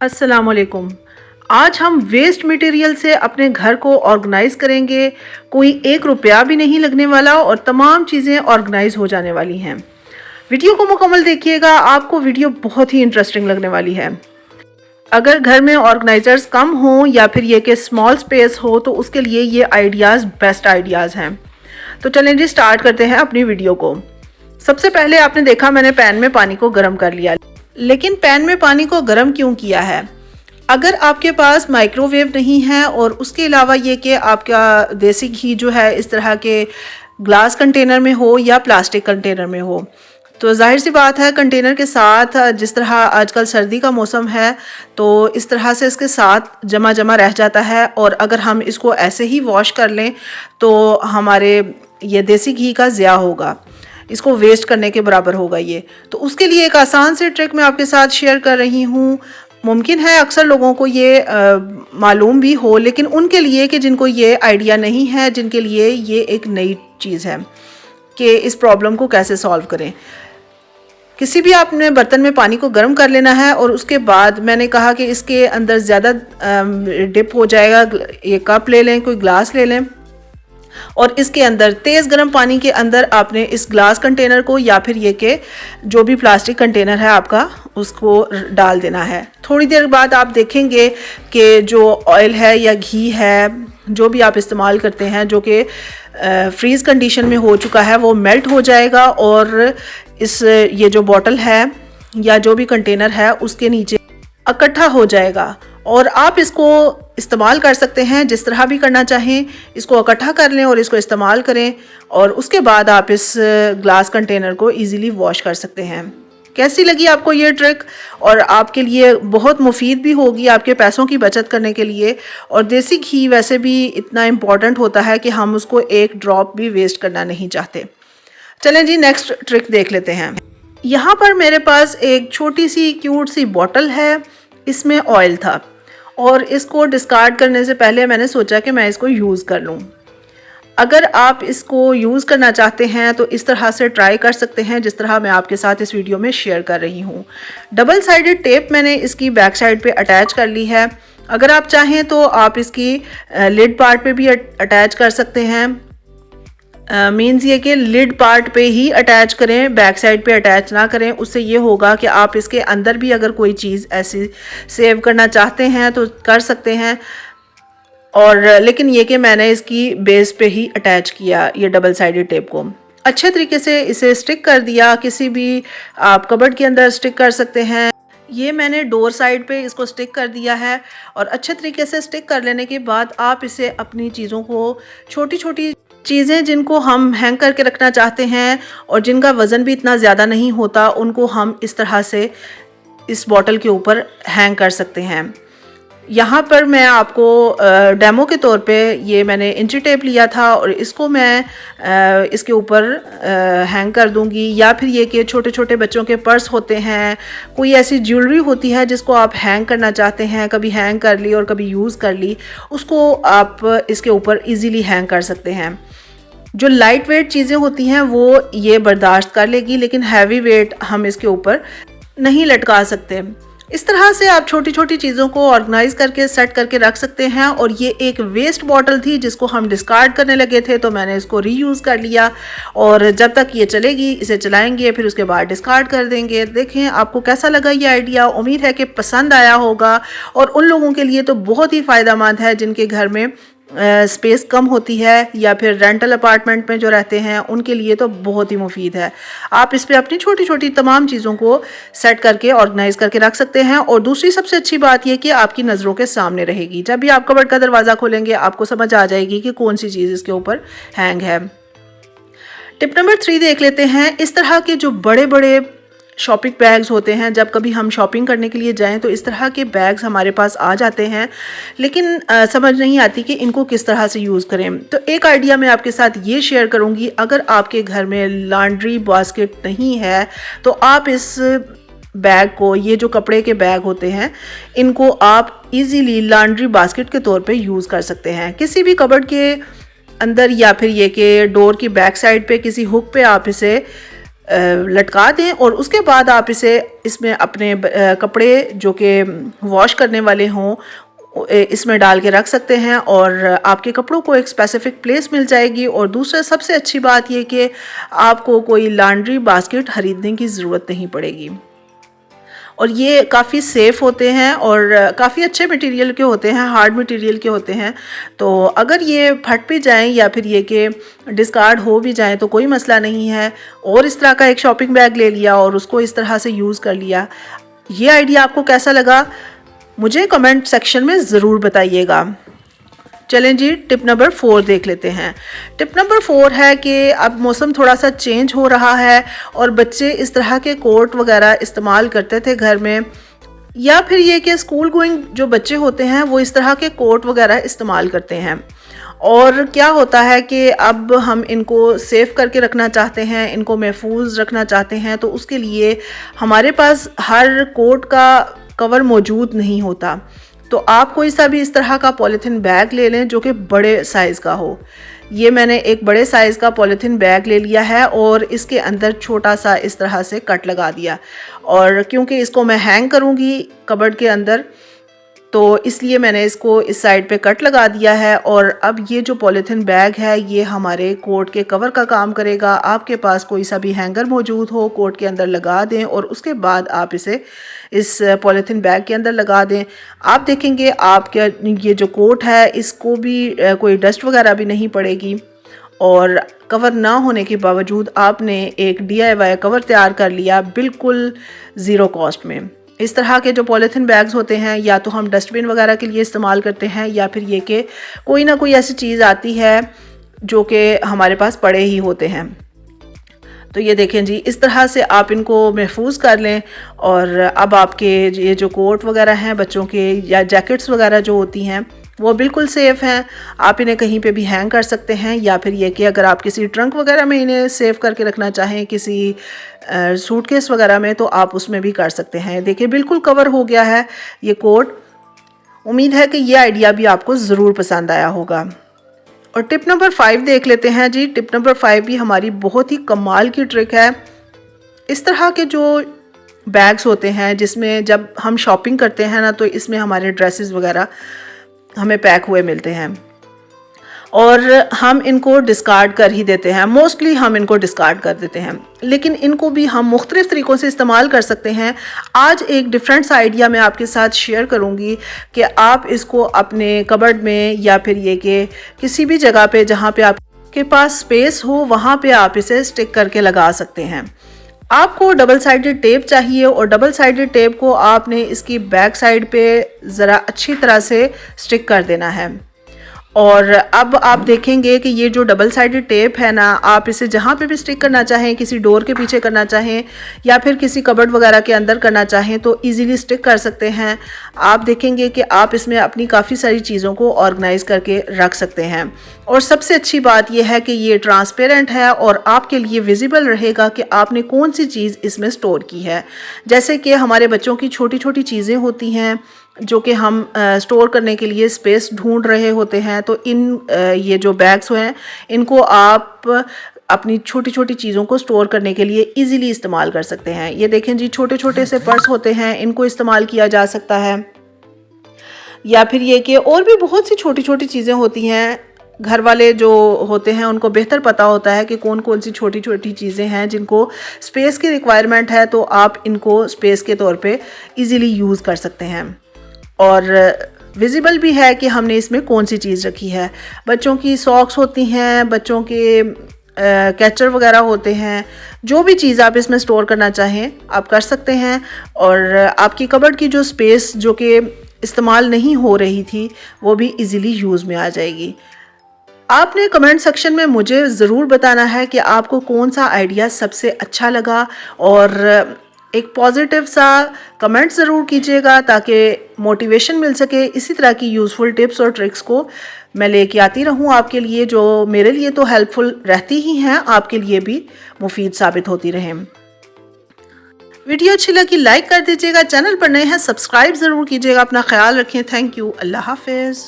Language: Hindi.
अस्सलामुअलैकुम। आज हम वेस्ट मटेरियल से अपने घर को ऑर्गेनाइज करेंगे। कोई 1 रुपया भी नहीं लगने वाला और तमाम चीज़ें ऑर्गेनाइज हो जाने वाली हैं। वीडियो को मुकम्मल देखिएगा, आपको वीडियो बहुत ही इंटरेस्टिंग लगने वाली है। अगर घर में ऑर्गेनाइजर्स कम हों या फिर ये कि स्मॉल स्पेस हो तो उसके लिए ये आइडियाज़ बेस्ट आइडियाज़ हैं। तो चलें जी, स्टार्ट करते हैं अपनी वीडियो को। सबसे पहले आपने देखा मैंने पैन में पानी को गर्म कर लिया, लेकिन पैन में पानी को गर्म क्यों किया है? अगर आपके पास माइक्रोवेव नहीं है और उसके अलावा ये कि आपका देसी घी जो है इस तरह के ग्लास कंटेनर में हो या प्लास्टिक कंटेनर में हो, तो जाहिर सी बात है कंटेनर के साथ, जिस तरह आजकल सर्दी का मौसम है तो इस तरह से इसके साथ जमा जमा रह जाता है। और अगर हम इसको ऐसे ही वॉश कर लें तो हमारे ये देसी घी का ज़िया होगा, इसको वेस्ट करने के बराबर होगा ये। तो उसके लिए एक आसान सी ट्रिक मैं आपके साथ शेयर कर रही हूँ। मुमकिन है अक्सर लोगों को ये मालूम भी हो, लेकिन उनके लिए कि जिनको ये आइडिया नहीं है, जिनके लिए ये एक नई चीज़ है कि इस प्रॉब्लम को कैसे सॉल्व करें। किसी भी आपने बर्तन में पानी को गर्म कर लेना है और उसके बाद मैंने कहा कि इसके अंदर ज़्यादा डिप हो जाएगा। ये कप ले लें, कोई ग्लास ले लें और इसके अंदर तेज़ गर्म पानी के अंदर आपने इस ग्लास कंटेनर को या फिर ये कि जो भी प्लास्टिक कंटेनर है आपका, उसको डाल देना है। थोड़ी देर बाद आप देखेंगे कि जो ऑयल है या घी है, जो भी आप इस्तेमाल करते हैं, जो कि फ्रीज़ कंडीशन में हो चुका है, वो मेल्ट हो जाएगा और ये जो बॉटल है या जो भी कंटेनर है उसके नीचे इकट्ठा हो जाएगा। और आप इसको इस्तेमाल कर सकते हैं जिस तरह भी करना चाहें। इसको इकट्ठा कर लें और इसको इस्तेमाल करें और उसके बाद आप इस ग्लास कंटेनर को इजीली वॉश कर सकते हैं। कैसी लगी आपको ये ट्रिक? और आपके लिए बहुत मुफीद भी होगी, आपके पैसों की बचत करने के लिए। और देसी घी वैसे भी इतना इम्पॉर्टेंट होता है कि हम उसको एक ड्रॉप भी वेस्ट करना नहीं चाहते। चलें जी, नेक्स्ट ट्रिक देख लेते हैं। यहाँ पर मेरे पास एक छोटी सी क्यूट सी बॉटल है, इसमें ऑयल था और इसको डिस्कार्ड करने से पहले मैंने सोचा कि मैं इसको यूज़ कर लूँ। अगर आप इसको यूज़ करना चाहते हैं तो इस तरह से ट्राई कर सकते हैं जिस तरह मैं आपके साथ इस वीडियो में शेयर कर रही हूँ। डबल साइडेड टेप मैंने इसकी बैक साइड पे अटैच कर ली है। अगर आप चाहें तो आप इसकी लिड पार्ट पे भी अटैच कर सकते हैं। मीन्स ये कि लिड पार्ट पे ही अटैच करें, बैक साइड पे अटैच ना करें। उससे ये होगा कि आप इसके अंदर भी अगर कोई चीज़ ऐसी सेव करना चाहते हैं तो कर सकते हैं। और लेकिन ये कि मैंने इसकी बेस पे ही अटैच किया ये डबल साइडेड टेप को। अच्छे तरीके से इसे स्टिक कर दिया। किसी भी आप कबर्ड के अंदर स्टिक कर सकते हैं। ये मैंने डोर साइड पे इसको स्टिक कर दिया है। और अच्छे तरीके से स्टिक कर लेने के बाद आप इसे अपनी चीज़ों को, छोटी छोटी चीज़ें जिनको हम हैंग करके रखना चाहते हैं और जिनका वज़न भी इतना ज़्यादा नहीं होता, उनको हम इस तरह से इस बॉटल के ऊपर हैंग कर सकते हैं। यहाँ पर मैं आपको डेमो के तौर पे ये मैंने इंची टेप लिया था और इसको मैं इसके ऊपर हैंग कर दूँगी। या फिर ये कि छोटे छोटे बच्चों के पर्स होते हैं, कोई ऐसी ज्वेलरी होती है जिसको आप हैंग करना चाहते हैं, कभी हैंग कर ली और कभी यूज़ कर ली, उसको आप इसके ऊपर इजीली हैंग कर सकते हैं। जो लाइट वेट चीज़ें होती हैं वो ये बर्दाश्त कर लेगी, लेकिन हैवी वेट हम इसके ऊपर नहीं लटका सकते। इस तरह से आप छोटी छोटी चीज़ों को ऑर्गेनाइज करके सेट करके रख सकते हैं। और ये एक वेस्ट बॉटल थी जिसको हम डिस्कार्ड करने लगे थे, तो मैंने इसको रीयूज़ कर लिया और जब तक ये चलेगी इसे चलाएंगे, फिर उसके बाद डिस्कार्ड कर देंगे। देखें आपको कैसा लगा ये आइडिया। उम्मीद है कि पसंद आया होगा और उन लोगों के लिए तो बहुत ही फ़ायदेमंद है जिनके घर में स्पेस कम होती है या फिर रेंटल अपार्टमेंट में जो रहते हैं, उनके लिए तो बहुत ही मुफीद है। आप इस पे अपनी छोटी छोटी तमाम चीज़ों को सेट करके ऑर्गेनाइज करके रख सकते हैं। और दूसरी सबसे अच्छी बात यह कि आपकी नज़रों के सामने रहेगी। जब भी आप कबर्ड का दरवाज़ा खोलेंगे आपको समझ आ जाएगी कि कौन सी चीज़ इसके ऊपर हैंग है। टिप नंबर 3 देख लेते हैं। इस तरह के जो बड़े बड़े शॉपिंग बैग्स होते हैं, जब कभी हम शॉपिंग करने के लिए जाएं तो इस तरह के बैग्स हमारे पास आ जाते हैं, लेकिन समझ नहीं आती कि इनको किस तरह से यूज़ करें। तो एक आइडिया मैं आपके साथ ये शेयर करूंगी। अगर आपके घर में लॉन्ड्री बास्केट नहीं है तो आप इस बैग को, ये जो कपड़े के बैग होते हैं, इनको आप इजीली लॉन्ड्री बास्केट के तौर पे यूज़ कर सकते हैं। किसी भी कबर्ड के अंदर या फिर ये कि डोर की बैक साइड पे किसी हुक पे आप इसे लटका दें और उसके बाद आप इसमें अपने कपड़े जो कि वॉश करने वाले हों इसमें डाल के रख सकते हैं और आपके कपड़ों को एक स्पेसिफिक प्लेस मिल जाएगी। और दूसरा सबसे अच्छी बात ये कि आपको कोई लॉन्ड्री बास्केट ख़रीदने की ज़रूरत नहीं पड़ेगी और ये काफ़ी सेफ़ होते हैं और काफ़ी अच्छे मटेरियल के होते हैं, हार्ड मटेरियल के होते हैं। तो अगर ये फट भी जाएं या फिर ये कि डिस्कार्ड हो भी जाएं तो कोई मसला नहीं है। और इस तरह का एक शॉपिंग बैग ले लिया और उसको इस तरह से यूज़ कर लिया। ये आइडिया आपको कैसा लगा मुझे कमेंट सेक्शन में ज़रूर बताइएगा। चलें जी, टिप नंबर 4 देख लेते हैं। टिप नंबर 4 है कि अब मौसम थोड़ा सा चेंज हो रहा है और बच्चे इस तरह के कोट वगैरह इस्तेमाल करते थे घर में, या फिर ये कि स्कूल गोइंग जो बच्चे होते हैं वो इस तरह के कोट वगैरह इस्तेमाल करते हैं। और क्या होता है कि अब हम इनको सेव करके रखना चाहते हैं, इनको महफूज रखना चाहते हैं, तो उसके लिए हमारे पास हर कोट का कवर मौजूद नहीं होता। तो आप कोई सा भी इस तरह का पॉलीथीन बैग ले लें जो कि बड़े साइज़ का हो। ये मैंने एक बड़े साइज़ का पॉलीथीन बैग ले लिया है और इसके अंदर छोटा सा इस तरह से कट लगा दिया। और क्योंकि इसको मैं हैंग करूँगी कबर्ड के अंदर तो इसलिए मैंने इसको इस साइड पे कट लगा दिया है। और अब ये जो पॉलीथीन बैग है ये हमारे कोट के कवर का काम करेगा। आपके पास कोई सा भी हैंगर मौजूद हो कोट के अंदर लगा दें और उसके बाद आप इसे इस पॉलीथीन बैग के अंदर लगा दें। आप देखेंगे आपके ये जो कोट है इसको भी कोई डस्ट वगैरह भी नहीं पड़ेगी और कवर ना होने के बावजूद आपने एक DIY कवर तैयार कर लिया बिल्कुल ज़ीरो कॉस्ट में। इस तरह के जो पॉलीथीन बैग्स होते हैं या तो हम डस्टबिन वगैरह के लिए इस्तेमाल करते हैं या फिर ये कि कोई ना कोई ऐसी चीज़ आती है जो कि हमारे पास पड़े ही होते हैं। तो ये देखें जी, इस तरह से आप इनको महफूज कर लें और अब आपके ये जो कोट वगैरह हैं बच्चों के या जैकेट्स वगैरह जो होती हैं वो बिल्कुल सेफ़ हैं। आप इन्हें कहीं पे भी हैंग कर सकते हैं या फिर ये कि अगर आप किसी ट्रंक वगैरह में इन्हें सेव करके रखना चाहें, किसी सूटकेस वगैरह में, तो आप उसमें भी कर सकते हैं। देखिए बिल्कुल कवर हो गया है ये कोट। उम्मीद है कि ये आइडिया भी आपको ज़रूर पसंद आया होगा। और टिप नंबर 5 देख लेते हैं जी। टिप नंबर 5 भी हमारी बहुत ही कमाल की ट्रिक है। इस तरह के जो बैग्स होते हैं जिसमें जब हम शॉपिंग करते हैं ना तो इसमें हमारे ड्रेसेस वगैरह हमें पैक हुए मिलते हैं और हम इनको डिस्कार्ड कर ही देते हैं। मोस्टली हम इनको डिस्कार्ड कर देते हैं, लेकिन इनको भी हम मुख्तलिफ तरीक़ों से इस्तेमाल कर सकते हैं। आज एक डिफरेंट सा आइडिया मैं आपके साथ शेयर करूंगी कि आप इसको अपने कबर्ड में या फिर ये कि किसी भी जगह पे जहाँ पे आपके पास स्पेस हो वहाँ पे आप इसे स्टिक करके लगा सकते हैं। आपको डबल साइडेड टेप चाहिए और डबल साइडेड टेप को आपने इसकी बैक साइड पे ज़रा अच्छी तरह से स्टिक कर देना है। और अब आप देखेंगे कि ये जो डबल साइडेड टेप है ना, आप इसे जहाँ पे भी स्टिक करना चाहें, किसी डोर के पीछे करना चाहें या फिर किसी कबर्ड वगैरह के अंदर करना चाहें तो इजीली स्टिक कर सकते हैं। आप देखेंगे कि आप इसमें अपनी काफ़ी सारी चीज़ों को ऑर्गेनाइज करके रख सकते हैं। और सबसे अच्छी बात यह है कि ये ट्रांसपेरेंट है और आपके लिए विजिबल रहेगा कि आपने कौन सी चीज़ इसमें स्टोर की है। जैसे कि हमारे बच्चों की छोटी छोटी चीज़ें होती हैं जो कि हम स्टोर करने के लिए स्पेस ढूंढ रहे होते हैं, तो ये जो बैग्स हैं इनको आप अपनी छोटी छोटी चीज़ों को स्टोर करने के लिए इजीली इस्तेमाल कर सकते हैं। ये देखें जी, छोटे छोटे से पर्स होते हैं, इनको इस्तेमाल किया जा सकता है। या फिर ये कि और भी बहुत सी छोटी छोटी चीज़ें होती हैं। घर वाले जो होते हैं उनको बेहतर पता होता है कि कौन कौन सी छोटी छोटी चीज़ें हैं जिनको स्पेस की रिक्वायरमेंट है, तो आप इनको स्पेस के तौर पे इजीली यूज़ कर सकते हैं। और विजिबल भी है कि हमने इसमें कौन सी चीज़ रखी है। बच्चों की सॉक्स होती हैं, बच्चों के कैचर वगैरह होते हैं, जो भी चीज़ आप इसमें स्टोर करना चाहें आप कर सकते हैं। और आपकी कबर्ड की जो स्पेस जो कि इस्तेमाल नहीं हो रही थी वो भी इजीली यूज़ में आ जाएगी। आपने कमेंट सेक्शन में मुझे ज़रूर बताना है कि आपको कौन सा आइडिया सबसे अच्छा लगा और एक पॉजिटिव सा कमेंट ज़रूर कीजिएगा ताकि मोटिवेशन मिल सके। इसी तरह की यूज़फुल टिप्स और ट्रिक्स को मैं लेके आती रहूँ आपके लिए, जो मेरे लिए तो हेल्पफुल रहती ही हैं, आपके लिए भी मुफीद साबित होती रहें। वीडियो अच्छी लगी लाइक कर दीजिएगा, चैनल पर नए हैं सब्सक्राइब ज़रूर कीजिएगा। अपना ख्याल रखें। Thank you. अल्लाह हाफिज़।